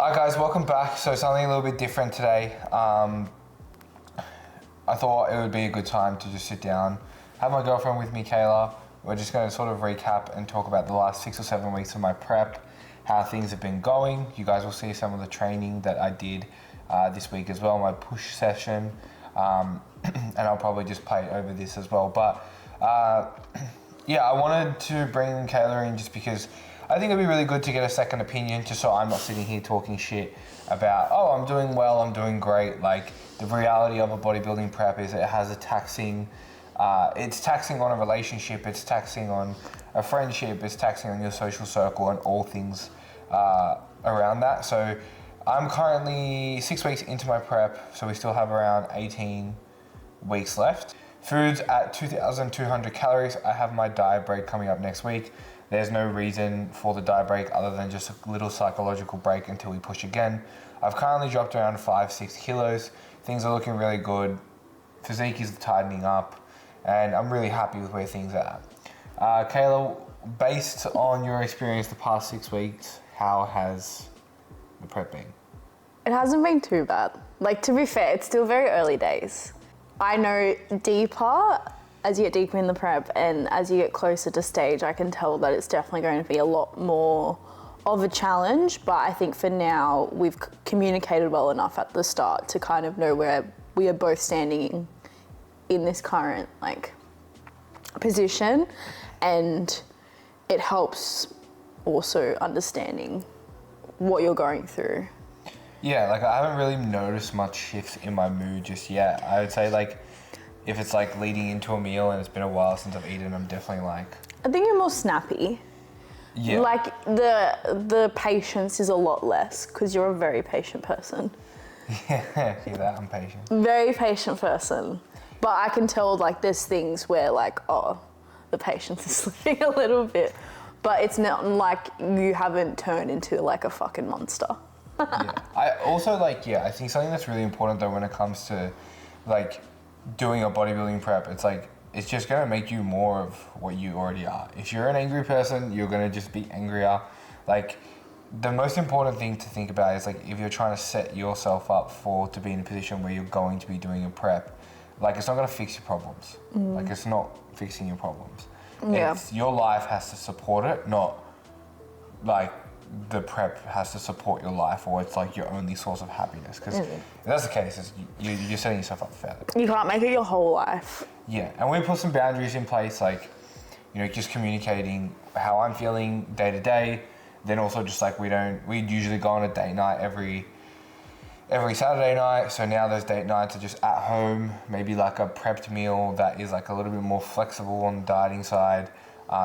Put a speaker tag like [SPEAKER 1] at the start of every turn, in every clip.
[SPEAKER 1] Hi guys, welcome back. So something a little bit different today. I thought it would be a good time to just sit down, have my girlfriend with me, Kayla. We're just going to sort of recap and talk about the last 6 or 7 weeks of my prep, how things have been going. You guys will see some of the training that I did this week as well, my push session, and I'll probably just play over this as well. But yeah, I wanted to bring Kayla in just because I think it'd be really good to get a second opinion, just so I'm not sitting here talking shit about, oh, I'm doing well, I'm doing great. Like, the reality of a bodybuilding prep is it has a taxing, it's taxing on a relationship, it's taxing on a friendship, it's taxing on your social circle and all things around that. So I'm currently 6 weeks into my prep, so we still have around 18 weeks left. Foods at 2,200 calories. I have my diet break coming up next week. There's no reason for the diet break other than just a little psychological break until we push again. I've currently dropped around 5-6 kilos. Things are looking really good. Physique is tightening up, and I'm really happy with where things are at. Kayla, based on your experience the past 6 weeks, how has the prep been?
[SPEAKER 2] It hasn't been too bad. Like, to be fair, it's still very early days. I know deeper, as you get deeper in the prep and as you get closer to stage, I can tell that it's definitely going to be a lot more of a challenge. But I think for now, we've communicated well enough at the start to kind of know where we are both standing in this current position, and it helps also understanding what you're going through.
[SPEAKER 1] Yeah, like I haven't really noticed much shifts in my mood just yet. I would say if it's leading into a meal and it's been a while since I've eaten, I'm definitely
[SPEAKER 2] I think you're more snappy.
[SPEAKER 1] Yeah.
[SPEAKER 2] Like the patience is a lot less because you're a very patient person.
[SPEAKER 1] Yeah, see that, I'm patient.
[SPEAKER 2] Very patient person. But I can tell there's things where the patience is slipping a little bit. But it's not like you haven't turned into a fucking monster.
[SPEAKER 1] Yeah. I also I think something that's really important though when it comes to doing a bodybuilding prep, it's just gonna make you more of what you already are. If you're an angry person, you're gonna just be angrier. The most important thing to think about is if you're trying to set yourself up to be in a position where you're going to be doing a prep, it's not gonna fix your problems. It's not fixing your problems.
[SPEAKER 2] Yeah.
[SPEAKER 1] Your life has to support it, not the prep has to support your life, or it's your only source of happiness. Because if that's the case, you're setting yourself up for failure.
[SPEAKER 2] You can't make it your whole life.
[SPEAKER 1] Yeah, and we put some boundaries in place, just communicating how I'm feeling day to day. Then also just we usually go on a date night every Saturday night. So now those date nights are just at home, maybe a prepped meal that is a little bit more flexible on the dieting side.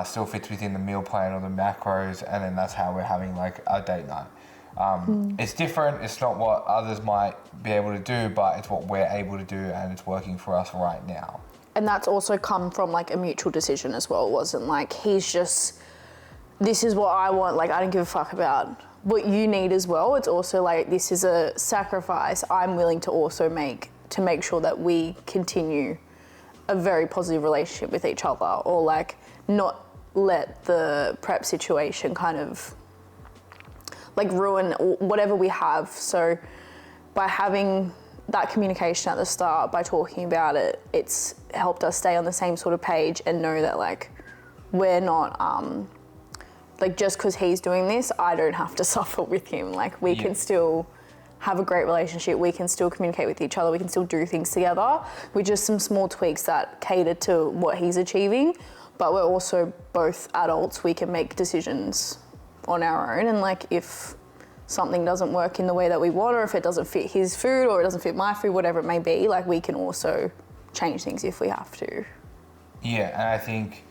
[SPEAKER 1] Still fits within the meal plan or the macros, and then that's how we're having our date night. It's different, it's not what others might be able to do, but it's what we're able to do, and it's working for us right now.
[SPEAKER 2] And that's also come from a mutual decision as well. It wasn't he's just, this is what I want, I don't give a fuck about what you need as well. It's also this is a sacrifice I'm willing to also make to make sure that we continue a very positive relationship with each other, or not let the prep situation kind of ruin whatever we have. So by having that communication at the start, by talking about it, it's helped us stay on the same sort of page and know that we're not just because he's doing this, I don't have to suffer with him. We can still have a great relationship, we can still communicate with each other, we can still do things together with just some small tweaks that cater to what he's achieving. But we're also both adults, we can make decisions on our own, and if something doesn't work in the way that we want, or if it doesn't fit his food or it doesn't fit my food, whatever it may be, we can also change things if we have to.
[SPEAKER 1] Yeah, and I think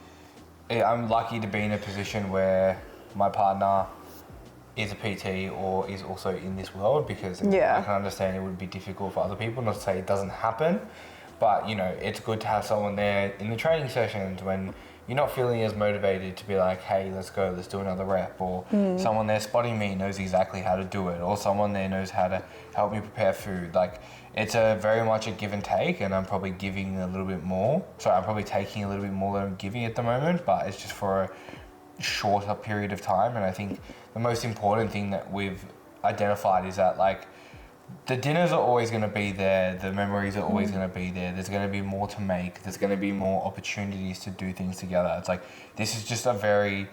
[SPEAKER 1] I'm lucky to be in a position where my partner is a PT or is also in this world, because I can understand it would be difficult for other people, not to say it doesn't happen, but it's good to have someone there in the training sessions when you're not feeling as motivated to be hey, let's go, let's do another rep, or someone there spotting me knows exactly how to do it, or someone there knows how to help me prepare food. It's very much a give and take, and I'm probably giving a little bit more. So I'm probably taking a little bit more than I'm giving at the moment, but it's just for a shorter period of time. And I think the most important thing that we've identified is that like the dinners are always going to be there, the memories are always going to be there, there's going to be more to make, there's going to be more opportunities to do things together. It's like this is just a very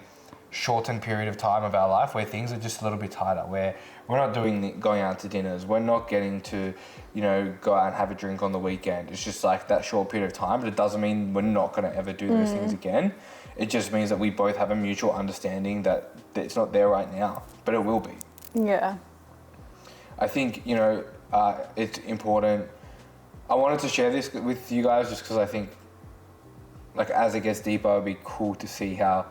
[SPEAKER 1] shortened period of time of our life where things are just a little bit tighter, where we're not going out to dinners, we're not getting to, you know, go out and have a drink on the weekend. It's just like that short period of time, but it doesn't mean we're not going to ever do those things again. It just means that we both have a mutual understanding that it's not there right now, but it will be.
[SPEAKER 2] Yeah.
[SPEAKER 1] I think, you know, it's important. I wanted to share this with you guys just because I think, like, as it gets deeper, it'd be cool to see how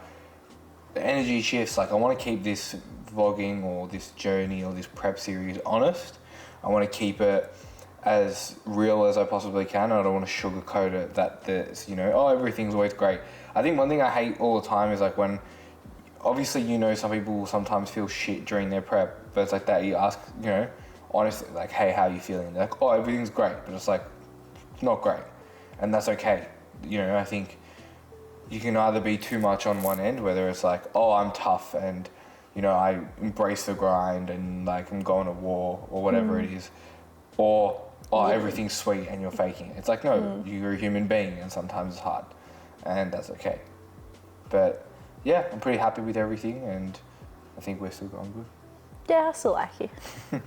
[SPEAKER 1] the energy shifts. Like, I want to keep this vlogging or this journey or this prep series honest. I want to keep it as real as I possibly can. I don't want to sugarcoat it that there's, you know, oh, everything's always great. I think one thing I hate all the time is like when, obviously, you know, some people will sometimes feel shit during their prep, but it's like that you ask, you know, honestly, like, hey, how are you feeling? They're like, oh, everything's great, but it's like, it's not great. And that's okay. You know, I think you can either be too much on one end, whether it's like, oh, I'm tough and, you know, I embrace the grind and like I'm going to war or whatever it is, or, oh, everything's sweet and you're faking it. It's like, no, you're a human being and sometimes it's hard and that's okay. But yeah, I'm pretty happy with everything and I think we're still going good.
[SPEAKER 2] Yeah, I still like you.